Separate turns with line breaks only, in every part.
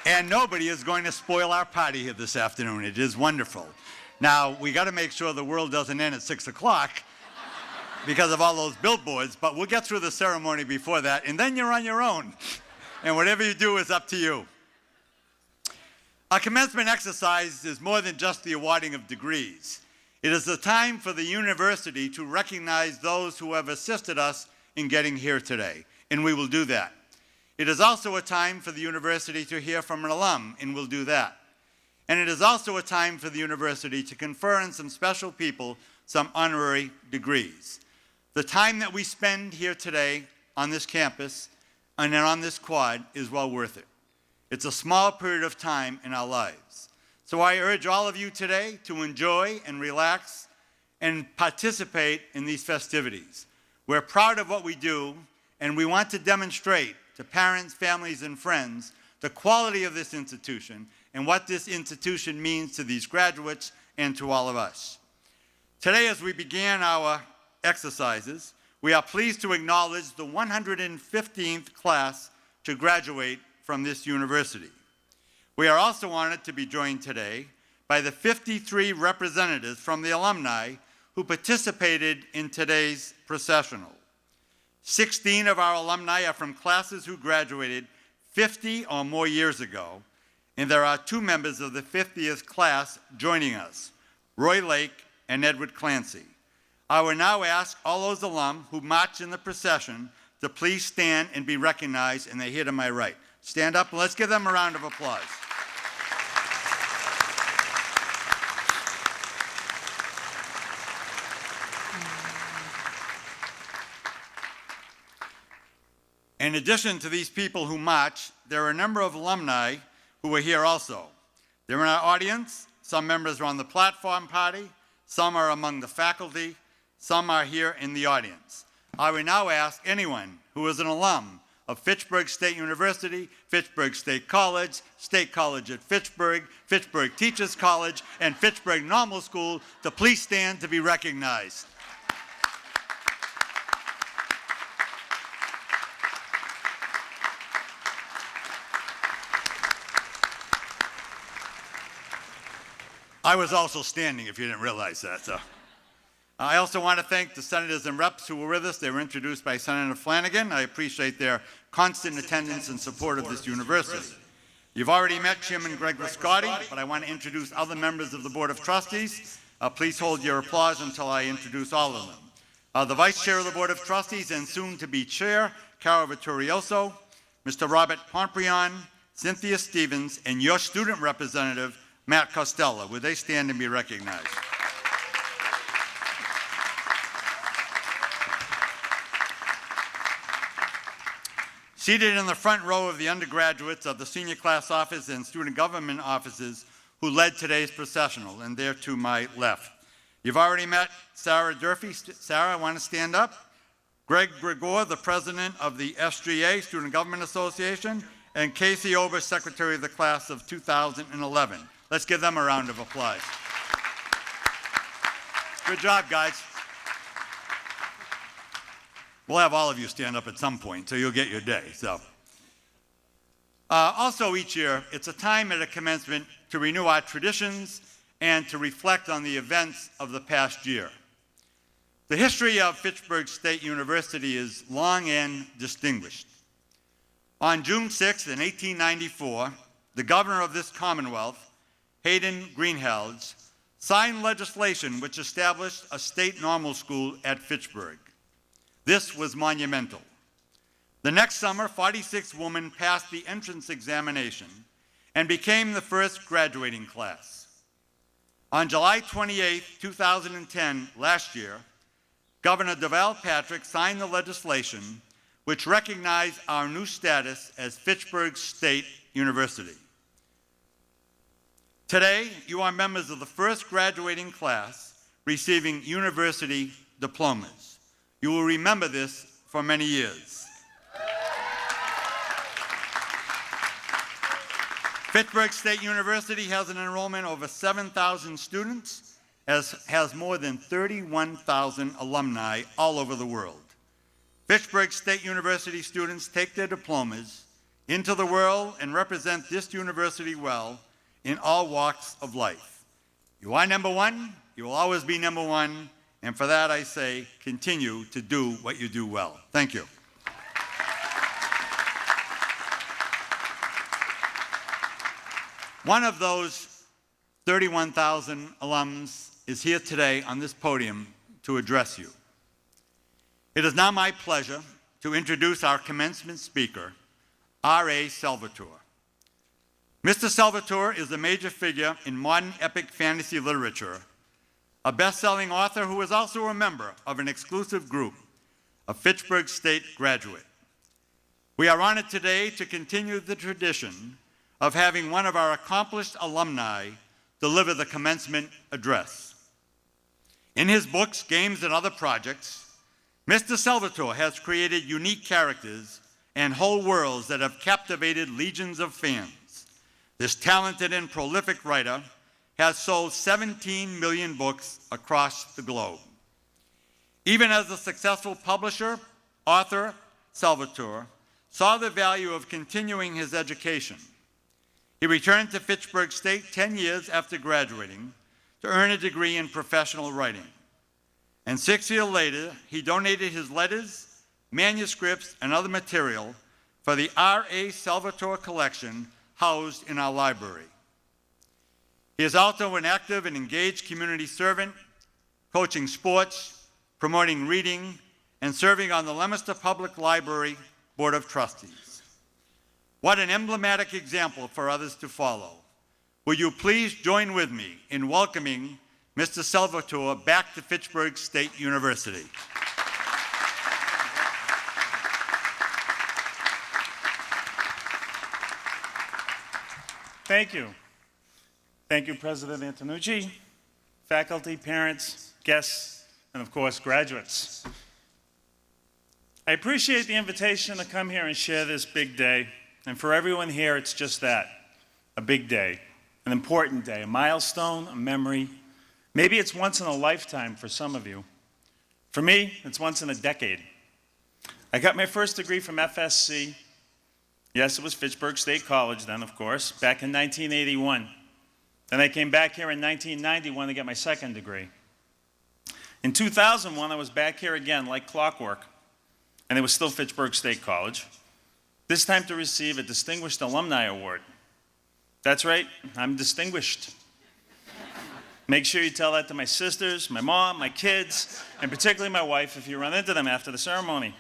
And nobody is going to spoil our party here this afternoon. It is wonderful. Now, we got to make sure the world doesn't end at 6 o'clock because of all those billboards, but we'll get through the ceremony before that, and then you're on your own. And whatever you do is up to you. Our commencement exercise is more than just the awarding of degrees. It is the time for the university to recognize those who have assisted us in getting here today, and we will do that. It is also a time for the university to hear from an alum, and we'll do that. And it is also a time for the university to confer on some special people some honorary degrees. The time that we spend here today on this campus and on this quad is well worth it. It's a small period of time in our lives. So I urge all of you today to enjoy and relax and participate in these festivities. We're proud of what we do, and we want to demonstrate to parents, families, and friends the quality of this institution and what this institution means to these graduates and to all of us. Today, as we begin our exercises, we are pleased to acknowledge the 115th class to graduate from this university. We are also honored to be joined today by the 53 representatives from the alumni who participated in today's processional. 16 of our alumni are from classes who graduated 50 or more years ago, and there are 2 members of the 50th class joining us, Roy Lake and Edward Clancy. I will now ask all those alum who marched in the procession to please stand and be recognized, and they're here to my right. Stand up and let's give them a round of applause. In addition to these people who marched, there are a number of alumni who were here also. They're in our audience. Some members are on the platform party. Some are among the faculty. Some are here in the audience. I will now ask anyone who is an alum of Fitchburg State University, Fitchburg State College at Fitchburg, Fitchburg Teachers College, and Fitchburg Normal School to please stand to be recognized. I was also standing, if you didn't realize that. So. I also want to thank the senators and reps who were with us. They were introduced by Senator Flanagan. I appreciate their constant attendance and support of this university. You've already met Chairman Gregg Lisciotti, but I want to introduce other members of the Board of Trustees. Please hold your applause until I introduce all of them. The Vice Chair of the Board of Trustees and soon-to-be Chair, Carol Vittorioso, Mr. Robert Pomprion, Cynthia Stevens, and your student representative, Matt Costello. Would they stand and be recognized? Seated in the front row of the undergraduates of the senior class office and student government offices who led today's processional, and they're to my left. You've already met Sarah Durfee. Sarah, I want to stand up. Gregg, the president of the SGA, Student Government Association, and Casey Ober, secretary of the class of 2011. Let's give them a round of applause. Good job, guys. We'll have all of you stand up at some point, so you'll get your day. Also each year, it's a time at a commencement to renew our traditions and to reflect on the events of the past year. The history of Fitchburg State University is long and distinguished. On June 6th, in 1894, the governor of this Commonwealth, Hayden Greenhalgh, signed legislation which established a state normal school at Fitchburg. This was monumental. The next summer, 46 women passed the entrance examination and became the first graduating class. On July 28, 2010, last year, Governor Deval Patrick signed the legislation which recognized our new status as Fitchburg State University. Today, you are members of the first graduating class receiving university diplomas. You will remember this for many years. Fitchburg State University has an enrollment of over 7,000 students, has more than 31,000 alumni all over the world. Fitchburg State University students take their diplomas into the world and represent this university well in all walks of life. You are number one, you will always be number one, and for that I say, continue to do what you do well. Thank you. One of those 31,000 alums is here today on this podium to address you. It is now my pleasure to introduce our commencement speaker, R.A. Salvatore. Mr. Salvatore is a major figure in modern epic fantasy literature, a best-selling author who is also a member of an exclusive group, a Fitchburg State graduate. We are honored today to continue the tradition of having one of our accomplished alumni deliver the commencement address. In his books, games, and other projects, Mr. Salvatore has created unique characters and whole worlds that have captivated legions of fans. This talented and prolific writer has sold 17 million books across the globe. Even as a successful publisher, author, Salvatore saw the value of continuing his education. He returned to Fitchburg State 10 years after graduating to earn a degree in professional writing. And 6 years later, he donated his letters, manuscripts, and other material for the R.A. Salvatore collection housed in our library. He is also an active and engaged community servant, coaching sports, promoting reading, and serving on the Leominster Public Library Board of Trustees. What an emblematic example for others to follow. Will you please join with me in welcoming Mr. Salvatore back to Fitchburg State University.
Thank you. Thank you, President Antonucci, faculty, parents, guests, and of course, graduates. I appreciate the invitation to come here and share this big day. And for everyone here, it's just that, a big day, an important day, a milestone, a memory. Maybe it's once in a lifetime for some of you. For me, it's once in a decade. I got my first degree from FSC. Yes, it was Fitchburg State College then, of course, back in 1981. Then I came back here in 1991 to get my second degree. In 2001, I was back here again like clockwork, and it was still Fitchburg State College, this time to receive a Distinguished Alumni Award. That's right, I'm distinguished. Make sure you tell that to my sisters, my mom, my kids, and particularly my wife if you run into them after the ceremony.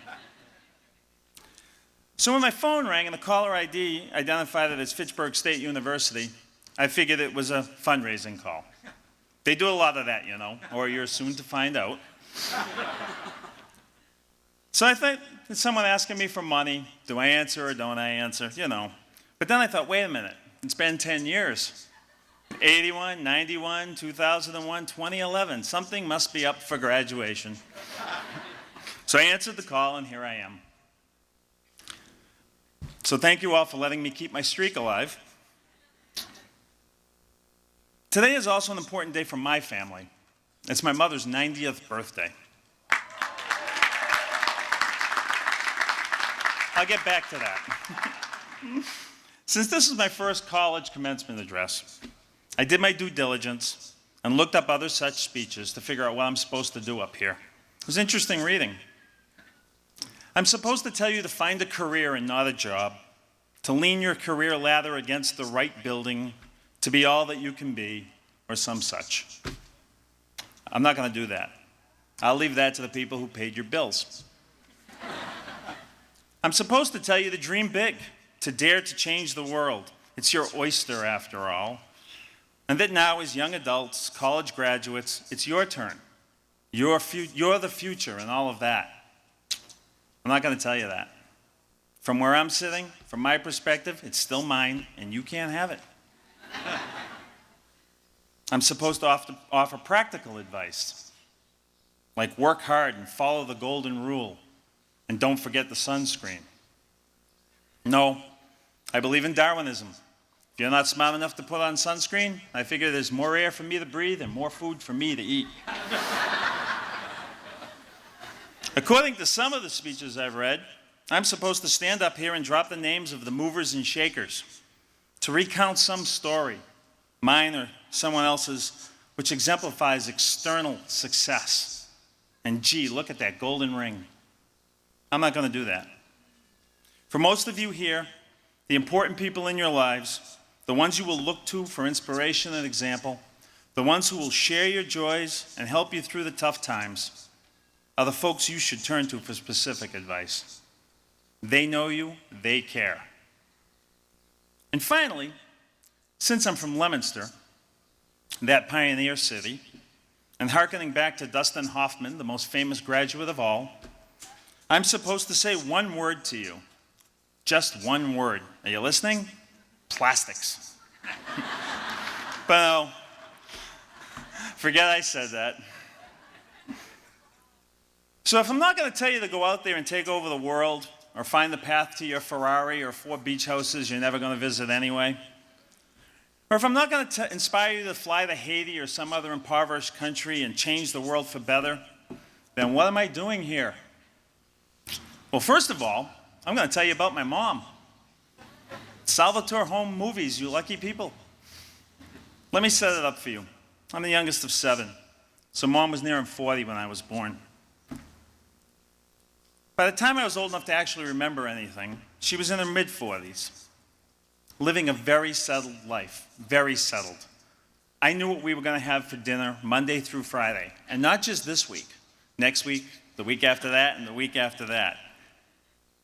So when my phone rang and the caller ID identified it as Fitchburg State University, I figured it was a fundraising call. They do a lot of that, you know, or you're soon to find out. So I thought, is someone asking me for money? Do I answer or don't I answer? You know. But then I thought, wait a minute, it's been 10 years. 81, 91, 2001, 2011. Something must be up for graduation. So I answered the call, and here I am. So thank you all for letting me keep my streak alive. Today is also an important day for my family. It's my mother's 90th birthday. I'll get back to that. Since this is my first college commencement address, I did my due diligence and looked up other such speeches to figure out what I'm supposed to do up here. It was interesting reading. I'm supposed to tell you to find a career and not a job, to lean your career ladder against the right building, to be all that you can be, or some such. I'm not going to do that. I'll leave that to the people who paid your bills. I'm supposed to tell you to dream big, to dare to change the world. It's your oyster, after all. And that now, as young adults, college graduates, it's your turn. You're the future and all of that. I'm not going to tell you that. From where I'm sitting, from my perspective, it's still mine, and you can't have it. I'm supposed to offer practical advice, like work hard and follow the golden rule, and don't forget the sunscreen. No, I believe in Darwinism. If you're not smart enough to put on sunscreen, I figure there's more air for me to breathe and more food for me to eat. According to some of the speeches I've read, I'm supposed to stand up here and drop the names of the movers and shakers, to recount some story, mine or someone else's, which exemplifies external success. And gee, look at that golden ring. I'm not going to do that. For most of you here, the important people in your lives, the ones you will look to for inspiration and example, the ones who will share your joys and help you through the tough times, are the folks you should turn to for specific advice. They know you, they care. And finally, since I'm from Leominster, that pioneer city, and hearkening back to Dustin Hoffman, the most famous graduate of all, I'm supposed to say one word to you. Just one word. Are you listening? Plastics. But no, forget I said that. So if I'm not going to tell you to go out there and take over the world, or find the path to your Ferrari or 4 beach houses you're never going to visit anyway, or if I'm not going to inspire you to fly to Haiti or some other impoverished country and change the world for better, then what am I doing here? Well, first of all, I'm going to tell you about my mom. Salvatore Home Movies, you lucky people. Let me set it up for you. I'm the youngest of 7, so Mom was nearing 40 when I was born. By the time I was old enough to actually remember anything, she was in her mid-40s, living a very settled life, very settled. I knew what we were going to have for dinner Monday through Friday, and not just this week, next week, the week after that, and the week after that.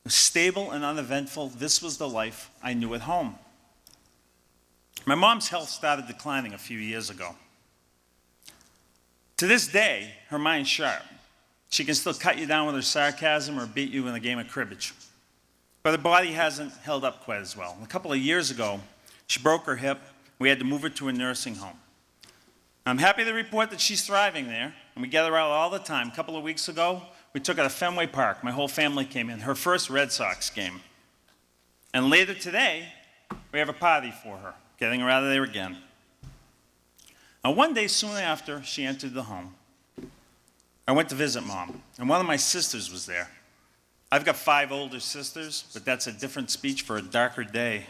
Stable and uneventful, this was the life I knew at home. My mom's health started declining a few years ago. To this day, her mind's sharp. She can still cut you down with her sarcasm or beat you in a game of cribbage. But her body hasn't held up quite as well. A couple of years ago, she broke her hip. We had to move her to a nursing home. I'm happy to report that she's thriving there, and we get her out all the time. A couple of weeks ago, we took her to Fenway Park. My whole family came in, her first Red Sox game. And later today, we have a party for her, getting her out of there again. Now, one day soon after she entered the home, I went to visit Mom, and one of my sisters was there. I've got 5 older sisters, but that's a different speech for a darker day.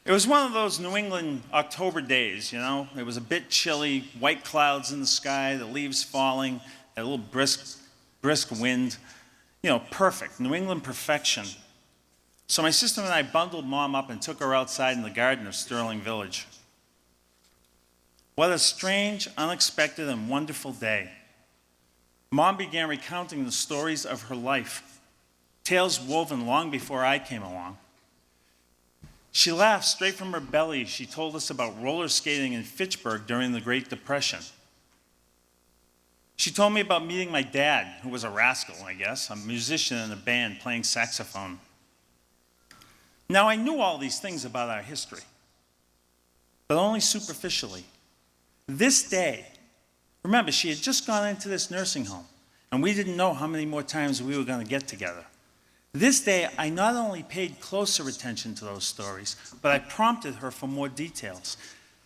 It was one of those New England October days, you know? It was a bit chilly, white clouds in the sky, the leaves falling, a little brisk wind. You know, perfect, New England perfection. So my sister and I bundled Mom up and took her outside in the garden of Sterling Village. What a strange, unexpected, and wonderful day. Mom began recounting the stories of her life, tales woven long before I came along. She laughed straight from her belly. She told us about roller skating in Fitchburg during the Great Depression. She told me about meeting my dad, who was a rascal, I guess, a musician in a band playing saxophone. Now, I knew all these things about our history, but only superficially. This day, remember, she had just gone into this nursing home, and we didn't know how many more times we were going to get together. This day, I not only paid closer attention to those stories, but I prompted her for more details.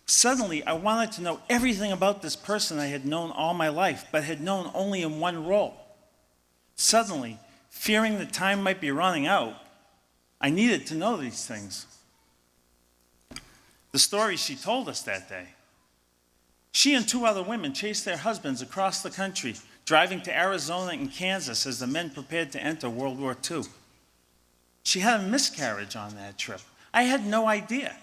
Suddenly, I wanted to know everything about this person I had known all my life, but had known only in one role. Suddenly, fearing that time might be running out, I needed to know these things. The stories she told us that day. She and 2 other women chased their husbands across the country, driving to Arizona and Kansas as the men prepared to enter World War II. She had a miscarriage on that trip. I had no idea.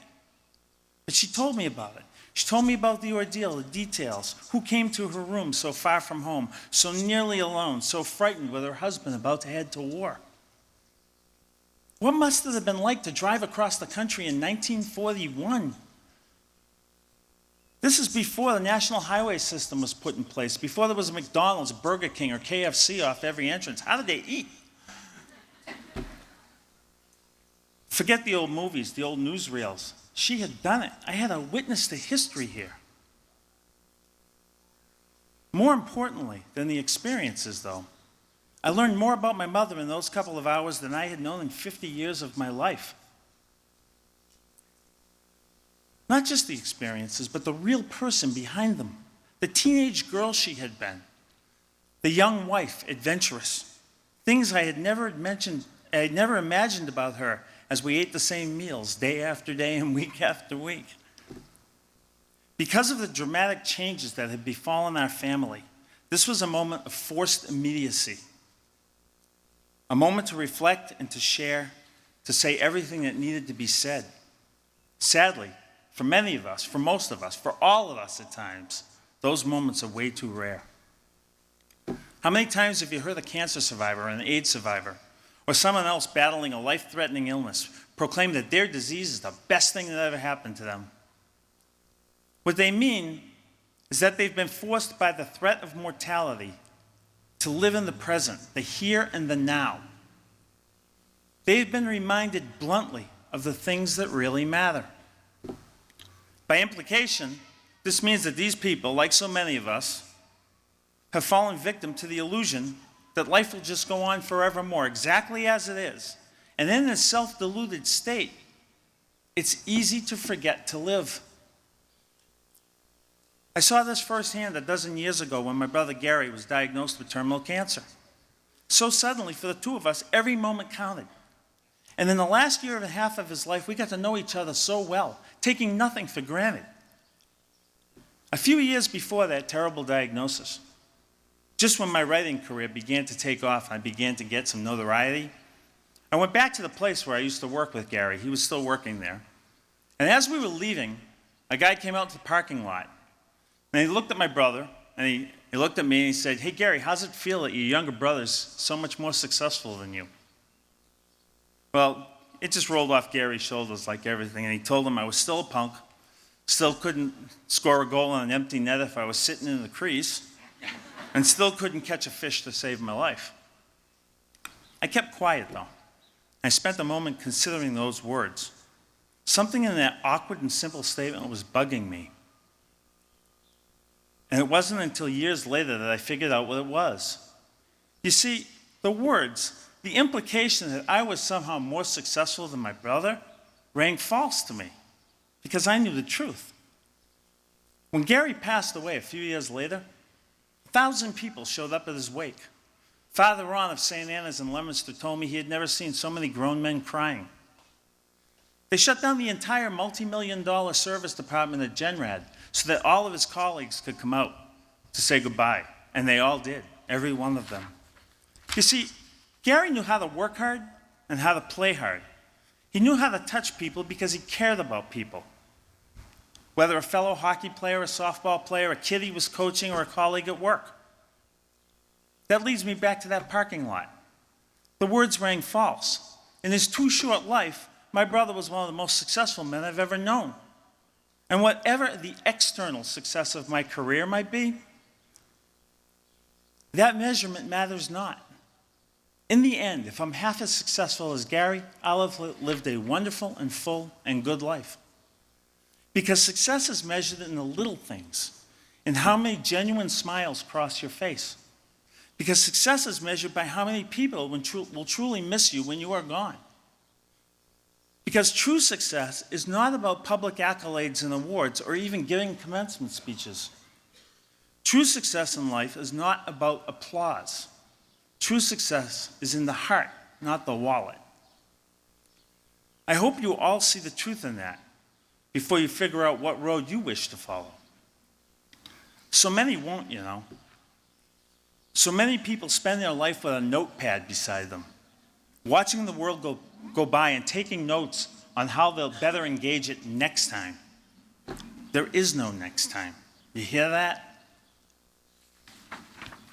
But she told me about it. She told me about the ordeal, the details, who came to her room so far from home, so nearly alone, so frightened with her husband about to head to war. What must it have been like to drive across the country in 1941? This is before the National Highway System was put in place, before there was a McDonald's, Burger King, or KFC off every entrance. How did they eat? Forget the old movies, the old newsreels. She had done it. I had a witness to history here. More importantly than the experiences, though, I learned more about my mother in those couple of hours than I had known in 50 years of my life. Not just the experiences, but the real person behind them. The teenage girl she had been. The young wife, adventurous. things I had never imagined about her as we ate the same meals day after day and week after week. Because of the dramatic changes that had befallen our family, this was a moment of forced immediacy, a moment to reflect and to share, to say everything that needed to be said. Sadly, for many of us, for most of us, for all of us at times, those moments are way too rare. How many times have you heard a cancer survivor or an AIDS survivor or someone else battling a life-threatening illness proclaim that their disease is the best thing that ever happened to them? What they mean is that they've been forced by the threat of mortality to live in the present, the here and the now. They've been reminded bluntly of the things that really matter. By implication, this means that these people, like so many of us, have fallen victim to the illusion that life will just go on forevermore, exactly as it is. And in this self-deluded state, it's easy to forget to live. I saw this firsthand a dozen years ago when my brother Gary was diagnosed with terminal cancer. So suddenly, for the two of us, every moment counted. And in the last year and a half of his life, we got to know each other so well, taking nothing for granted. A few years before that terrible diagnosis, just when my writing career began to take off and I began to get some notoriety, I went back to the place where I used to work with Gary. He was still working there. And as we were leaving, a guy came out to the parking lot. And he looked at my brother, and he looked at me, and he said, "Hey, Gary, how's it feel that your younger brother's so much more successful than you?" Well, it just rolled off Gary's shoulders like everything, and he told him I was still a punk, still couldn't score a goal on an empty net if I was sitting in the crease, and still couldn't catch a fish to save my life. I kept quiet, though. I spent a moment considering those words. Something in that awkward and simple statement was bugging me. And it wasn't until years later that I figured out what it was. You see, the words, the implication that I was somehow more successful than my brother, rang false to me because I knew the truth. When Gary passed away a few years later, 1,000 people showed up at his wake. Father Ron of St. Anna's in Leominster told me he had never seen so many grown men crying. They shut down the entire multi-million-dollar service department at Genrad so that all of his colleagues could come out to say goodbye. And they all did, every one of them. You see, Gary knew how to work hard and how to play hard. He knew how to touch people because he cared about people. Whether a fellow hockey player, a softball player, a kid he was coaching, or a colleague at work. That leads me back to that parking lot. The words rang false. In his too short life, my brother was one of the most successful men I've ever known. And whatever the external success of my career might be, that measurement matters not. In the end, if I'm half as successful as Gary, I'll have lived a wonderful and full and good life. Because success is measured in the little things, in how many genuine smiles cross your face. Because success is measured by how many people will truly miss you when you are gone. Because true success is not about public accolades and awards or even giving commencement speeches. True success in life is not about applause. True success is in the heart, not the wallet. I hope you all see the truth in that before you figure out what road you wish to follow. So many won't, you know. So many people spend their life with a notepad beside them, watching the world go by and taking notes on how they'll better engage it next time. There is no next time. You hear that?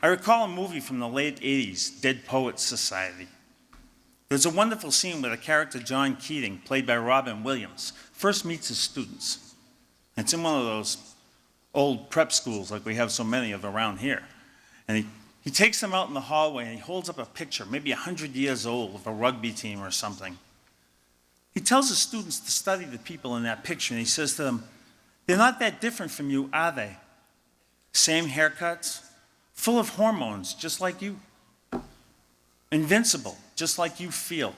I recall a movie from the late 80s, Dead Poets Society. There's a wonderful scene where the character John Keating, played by Robin Williams, first meets his students. It's in one of those old prep schools like we have so many of around here. And he takes them out in the hallway and he holds up a picture, maybe 100 years old, of a rugby team or something. He tells his students to study the people in that picture, and he says to them, "They're not that different from you, are they? Same haircuts, full of hormones, just like you. Invincible, just like you feel.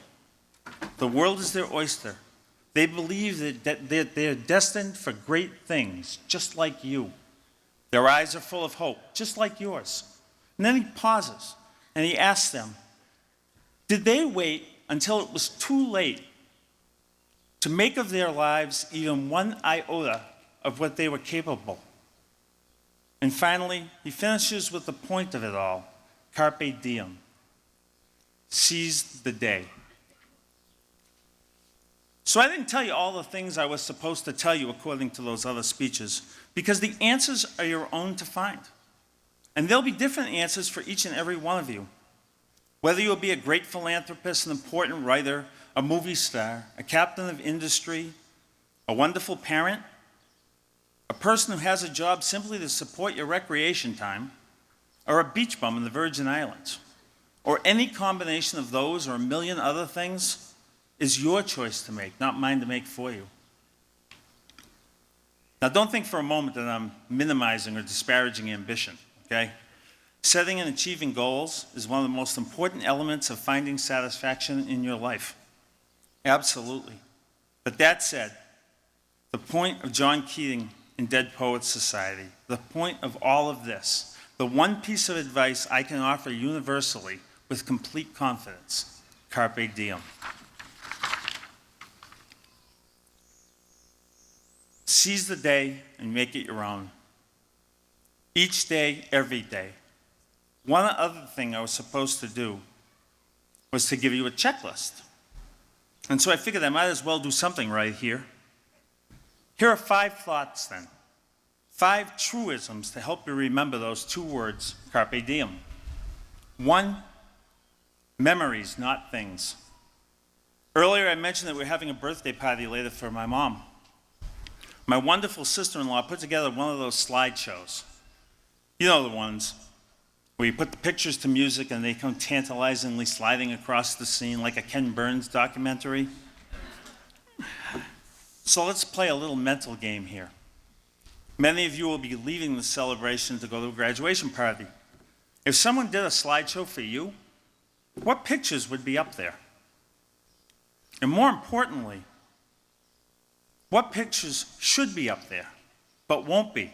The world is their oyster. They believe that they're destined for great things, just like you. Their eyes are full of hope, just like yours." And then he pauses, and he asks them, Did they wait until it was too late to make of their lives even one iota of what they were capable? And finally, he finishes with the point of it all, carpe diem. Seize the day. So I didn't tell you all the things I was supposed to tell you according to those other speeches, because the answers are your own to find. And there'll be different answers for each and every one of you. Whether you'll be a great philanthropist, an important writer, a movie star, a captain of industry, a wonderful parent, a person who has a job simply to support your recreation time, or a beach bum in the Virgin Islands, or any combination of those or a million other things, is your choice to make, not mine to make for you. Now, don't think for a moment that I'm minimizing or disparaging ambition, okay? Setting and achieving goals is one of the most important elements of finding satisfaction in your life. Absolutely. But that said, the point of John Keating in Dead Poets Society, the point of all of this, the one piece of advice I can offer universally with complete confidence, carpe diem. Seize the day and make it your own. Each day, every day. One other thing I was supposed to do was to give you a checklist. And so I figured I might as well do something right here. Here are 5 thoughts then. 5 truisms to help you remember those 2 words, carpe diem. 1, memories, not things. Earlier I mentioned that we're having a birthday party later for my mom. My wonderful sister-in-law put together one of those slideshows. You know the ones where you put the pictures to music and they come tantalizingly sliding across the scene like a Ken Burns documentary. So let's play a little mental game here. Many of you will be leaving the celebration to go to a graduation party. If someone did a slideshow for you, what pictures would be up there? And more importantly, what pictures should be up there, but won't be?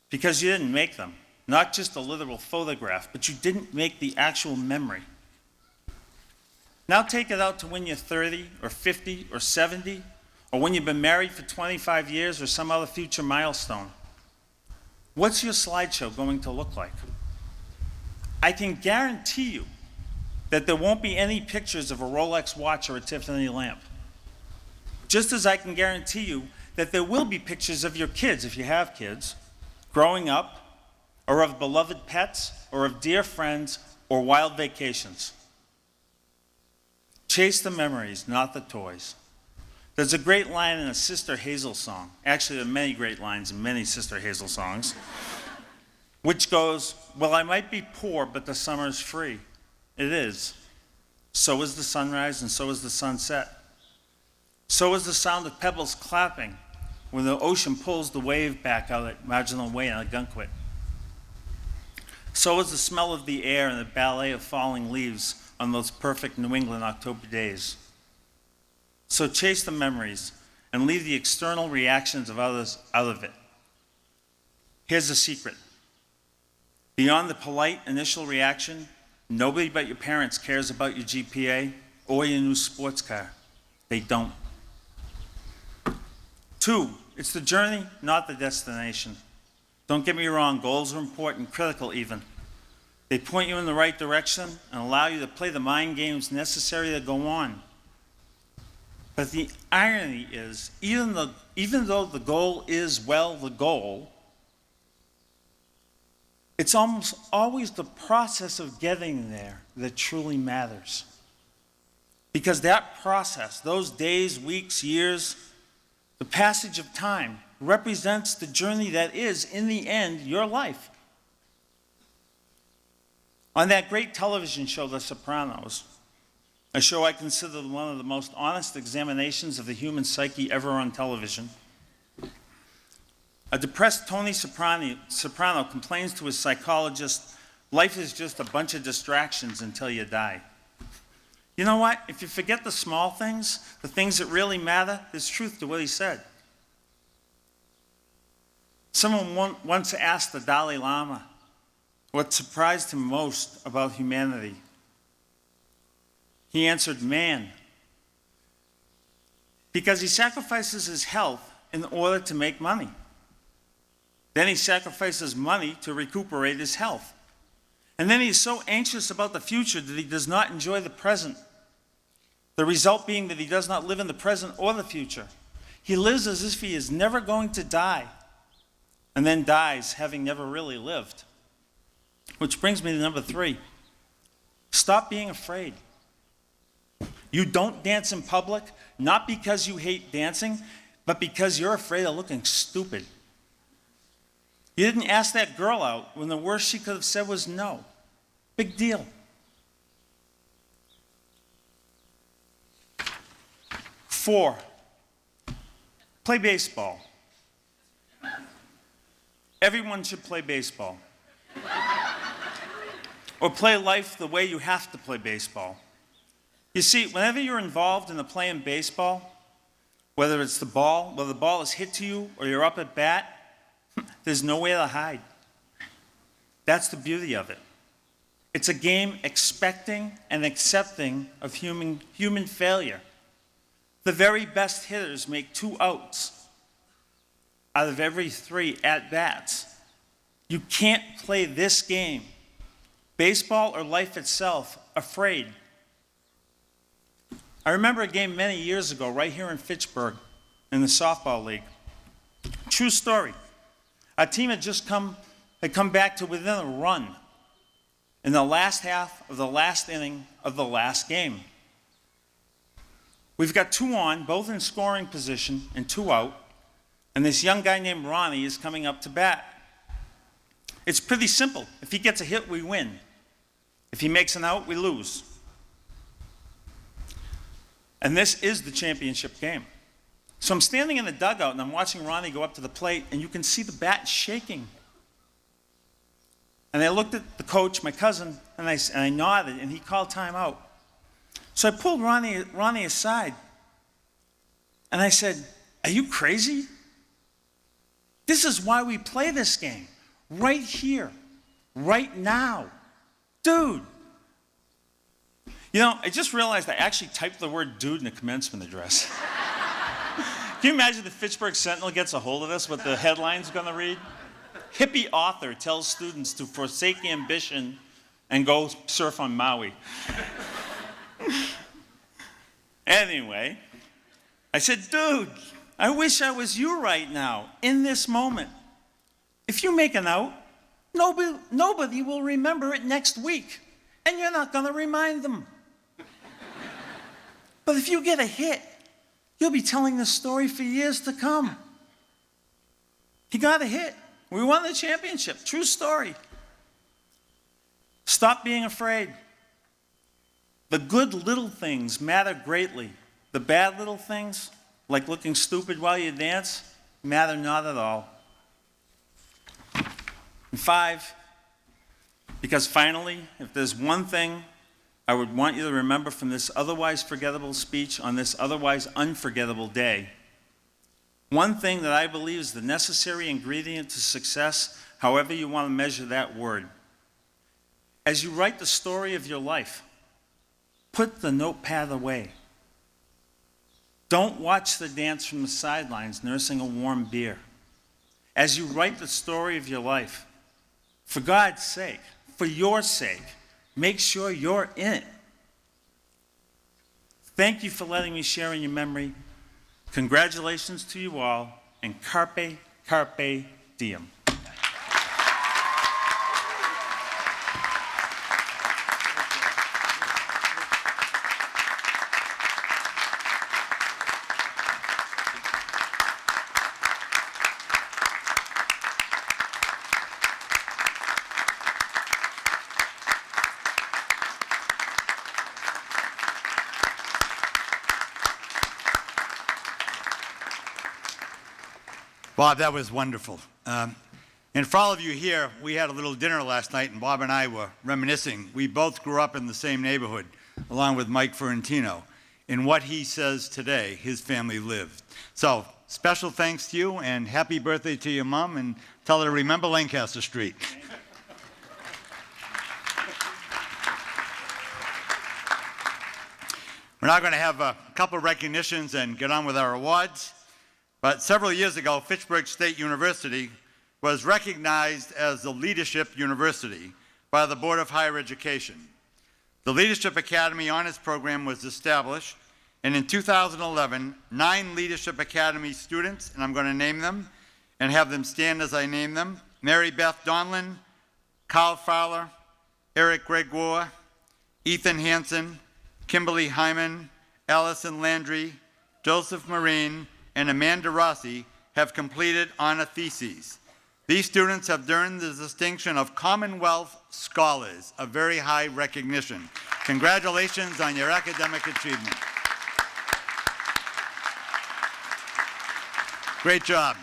Because you didn't make them. Not just a literal photograph, but you didn't make the actual memory. Now take it out to when you're 30 or 50 or 70, or when you've been married for 25 years or some other future milestone. What's your slideshow going to look like? I can guarantee you that there won't be any pictures of a Rolex watch or a Tiffany lamp. Just as I can guarantee you that there will be pictures of your kids, if you have kids, growing up, or of beloved pets, or of dear friends, or wild vacations. Chase the memories, not the toys. There's a great line in a Sister Hazel song. Actually, there are many great lines in many Sister Hazel songs, which goes, well, I might be poor, but the summer's free. It is. So is the sunrise, and so is the sunset. So is the sound of pebbles clapping when the ocean pulls the wave back out at Marginal Way in Algonquin. So is the smell of the air and the ballet of falling leaves on those perfect New England October days. So chase the memories and leave the external reactions of others out of it. Here's the secret. Beyond the polite initial reaction, nobody but your parents cares about your GPA or your new sports car. They don't. 2, it's the journey, not the destination. Don't get me wrong, goals are important, critical even. They point you in the right direction and allow you to play the mind games necessary to go on. But the irony is, even though the goal is, well, the goal, it's almost always the process of getting there that truly matters. Because that process, those days, weeks, years, the passage of time represents the journey that is, in the end, your life. On that great television show, The Sopranos, a show I consider one of the most honest examinations of the human psyche ever on television, a depressed Tony Soprano complains to his psychologist, life is just a bunch of distractions until you die. You know what? If you forget the small things, the things that really matter, there's truth to what he said. Someone once asked the Dalai Lama what surprised him most about humanity. He answered, man. Because he sacrifices his health in order to make money. Then he sacrifices money to recuperate his health. And then he's so anxious about the future that he does not enjoy the present. The result being that he does not live in the present or the future. He lives as if he is never going to die, and then dies having never really lived. Which brings me to number 3. Stop being afraid. You don't dance in public, not because you hate dancing, but because you're afraid of looking stupid. You didn't ask that girl out when the worst she could have said was no. Big deal. 4, play baseball. Everyone should play baseball. Or play life the way you have to play baseball. You see, whenever you're involved in the playing baseball, whether the ball is hit to you or you're up at bat, there's nowhere to hide. That's the beauty of it. It's a game expecting and accepting of human failure. The very best hitters make 2 outs out of every 3 at-bats. You can't play this game, baseball or life itself, afraid. I remember a game many years ago right here in Fitchburg in the softball league. True story. Our team had come back to within a run in the last half of the last inning of the last game. We've got 2 on, both in scoring position and 2 out, and this young guy named Ronnie is coming up to bat. It's pretty simple. If he gets a hit, we win. If he makes an out, we lose. And this is the championship game. So I'm standing in the dugout and I'm watching Ronnie go up to the plate, and you can see the bat shaking. And I looked at the coach, my cousin, and I nodded, and he called timeout. So I pulled Ronnie aside, and I said, "Are you crazy? This is why we play this game. Right here, right now. Dude." You know, I just realized I actually typed the word dude in the commencement address. Can you imagine the Fitchburg Sentinel gets a hold of this, what the headline's going to read? Hippie author tells students to forsake ambition and go surf on Maui. Anyway, I said, "Dude, I wish I was you right now, in this moment. If you make an out, nobody will remember it next week, and you're not going to remind them. But if you get a hit, you'll be telling the story for years to come." He got a hit. We won the championship. True story. Stop being afraid. The good little things matter greatly. The bad little things, like looking stupid while you dance, matter not at all. And 5, because finally, if there's one thing I would want you to remember from this otherwise forgettable speech on this otherwise unforgettable day, one thing that I believe is the necessary ingredient to success, however you want to measure that word. As you write the story of your life, put the notepad away. Don't watch the dance from the sidelines nursing a warm beer. As you write the story of your life, for God's sake, for your sake, make sure you're in it. Thank you for letting me share in your memory. Congratulations to you all, and carpe, carpe diem.
Bob, that was wonderful. And for all of you here, we had a little dinner last night, and Bob and I were reminiscing. We both grew up in the same neighborhood, along with Mike Ferrantino. In what he says today, his family lived. So, special thanks to you, and happy birthday to your mom, and tell her to remember Lancaster Street. We're now going to have a couple of recognitions and get on with our awards. But several years ago, Fitchburg State University was recognized as the Leadership University by the Board of Higher Education. The Leadership Academy Honors Program was established, and in 2011, 9 Leadership Academy students, and I'm going to name them and have them stand as I name them: Mary Beth Donlin, Carl Fowler, Eric Gregg, Ethan Hansen, Kimberly Hyman, Allison Landry, Joseph Marine, and Amanda Rossi have completed honor theses. These students have earned the distinction of Commonwealth Scholars, a very high recognition. Congratulations on your academic achievement. Great job.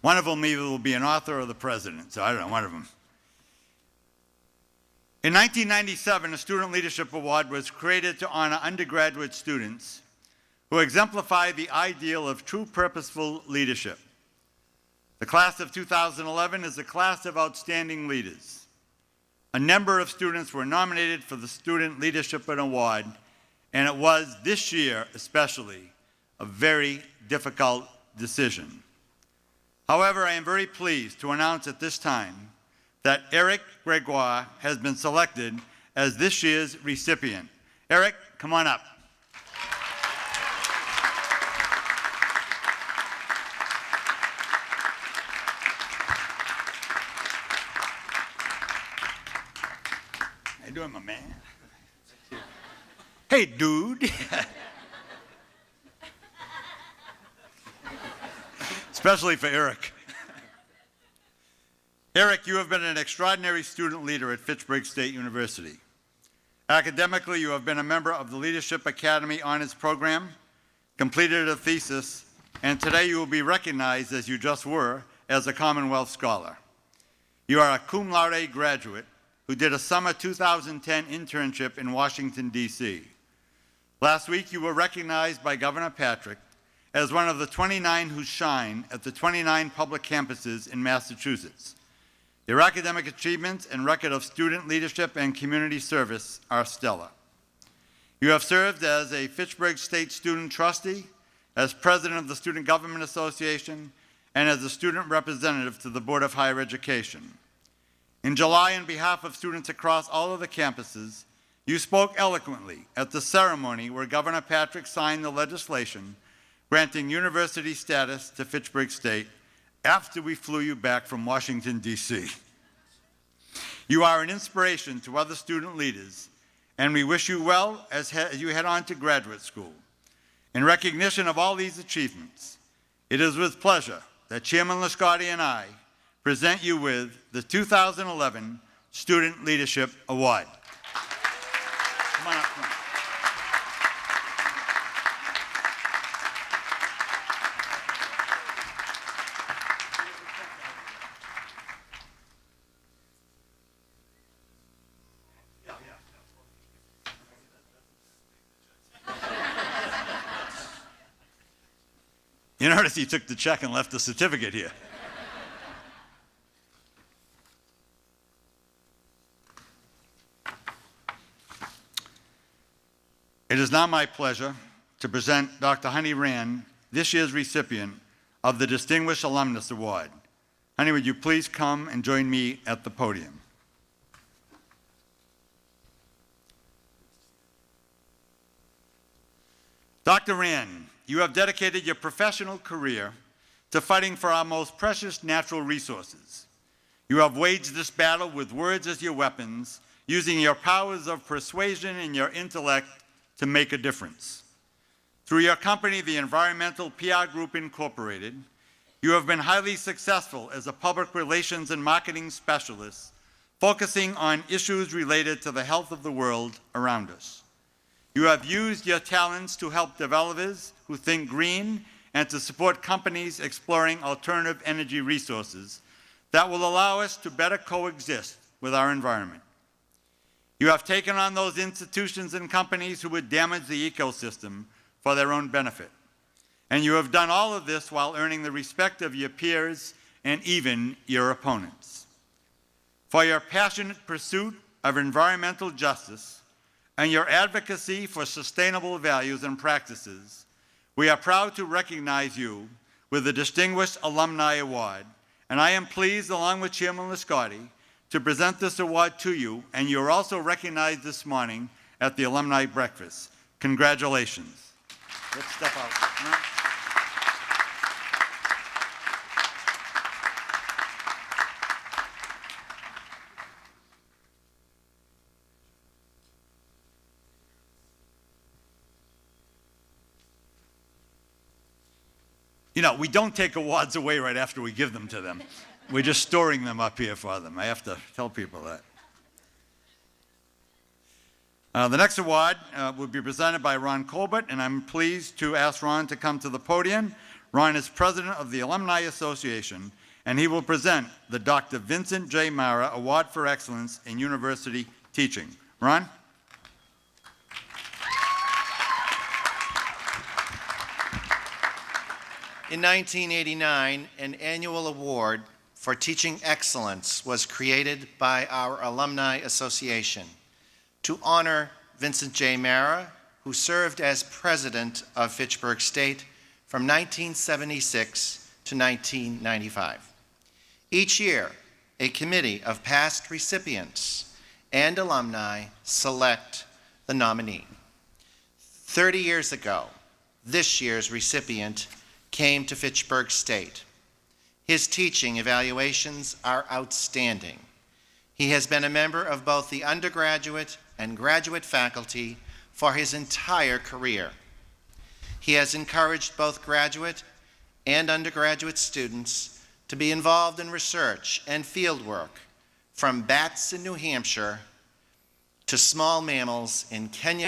One of them either will be an author or the president, so I don't know, one of them. In 1997, a Student Leadership Award was created to honor undergraduate students who exemplify the ideal of true purposeful leadership. The class of 2011 is a class of outstanding leaders. A number of students were nominated for the Student Leadership Award, and it was, this year especially, a very difficult decision. However, I am very pleased to announce at this time that Eric Gregg has been selected as this year's recipient. Eric, come on up. How you doing, my man? Hey, dude. Especially for Eric. Eric, you have been an extraordinary student leader at Fitchburg State University. Academically, you have been a member of the Leadership Academy Honors Program, completed a thesis, and today you will be recognized, as you just were, as a Commonwealth Scholar. You are a cum laude graduate who did a summer 2010 internship in Washington, D.C. Last week, you were recognized by Governor Patrick as one of the 29 who shine at the 29 public campuses in Massachusetts. Your academic achievements and record of student leadership and community service are stellar. You have served as a Fitchburg State Student Trustee, as President of the Student Government Association, and as a student representative to the Board of Higher Education. In July, on behalf of students across all of the campuses, you spoke eloquently at the ceremony where Governor Patrick signed the legislation granting university status to Fitchburg State after we flew you back from Washington, D.C. You are an inspiration to other student leaders, and we wish you well as you head on to graduate school. In recognition of all these achievements, it is with pleasure that Chairman Lisciotti and I present you with the 2011 Student Leadership Award. Come on up front. You notice he took the check and left the certificate here. It is now my pleasure to present Dr. Honey Rand, this year's recipient of the Distinguished Alumnus Award. Honey, would you please come and join me at the podium? Dr. Rand, you have dedicated your professional career to fighting for our most precious natural resources. You have waged this battle with words as your weapons, using your powers of persuasion and your intellect to make a difference. Through your company, the Environmental PR Group Incorporated, you have been highly successful as a public relations and marketing specialist, focusing on issues related to the health of the world around us. You have used your talents to help developers who think green and to support companies exploring alternative energy resources that will allow us to better coexist with our environment. You have taken on those institutions and companies who would damage the ecosystem for their own benefit. And you have done all of this while earning the respect of your peers and even your opponents. For your passionate pursuit of environmental justice, and your advocacy for sustainable values and practices, we are proud to recognize you with the Distinguished Alumni Award, and I am pleased, along with Chairman Lisciotti, to present this award to you, and you're also recognized this morning at the Alumni Breakfast. Congratulations. Let's step out. You know, we don't take awards away right after we give them to them. We're just storing them up here for them. I have to tell people that. The next award will be presented by Ron Colbert, and I'm pleased to ask Ron to come to the podium. Ron is president of the Alumni Association, and he will present the Dr. Vincent J. Mara Award for Excellence in University Teaching. Ron?
In 1989, an annual award for teaching excellence was created by our Alumni Association to honor Vincent J. Mara, who served as president of Fitchburg State from 1976 to 1995. Each year, a committee of past recipients and alumni select the nominee. 30 years ago, this year's recipient came to Fitchburg State. His teaching evaluations are outstanding. He has been a member of both the undergraduate and graduate faculty for his entire career. He has encouraged both graduate and undergraduate students to be involved in research and fieldwork, from bats in New Hampshire to small mammals in Kenya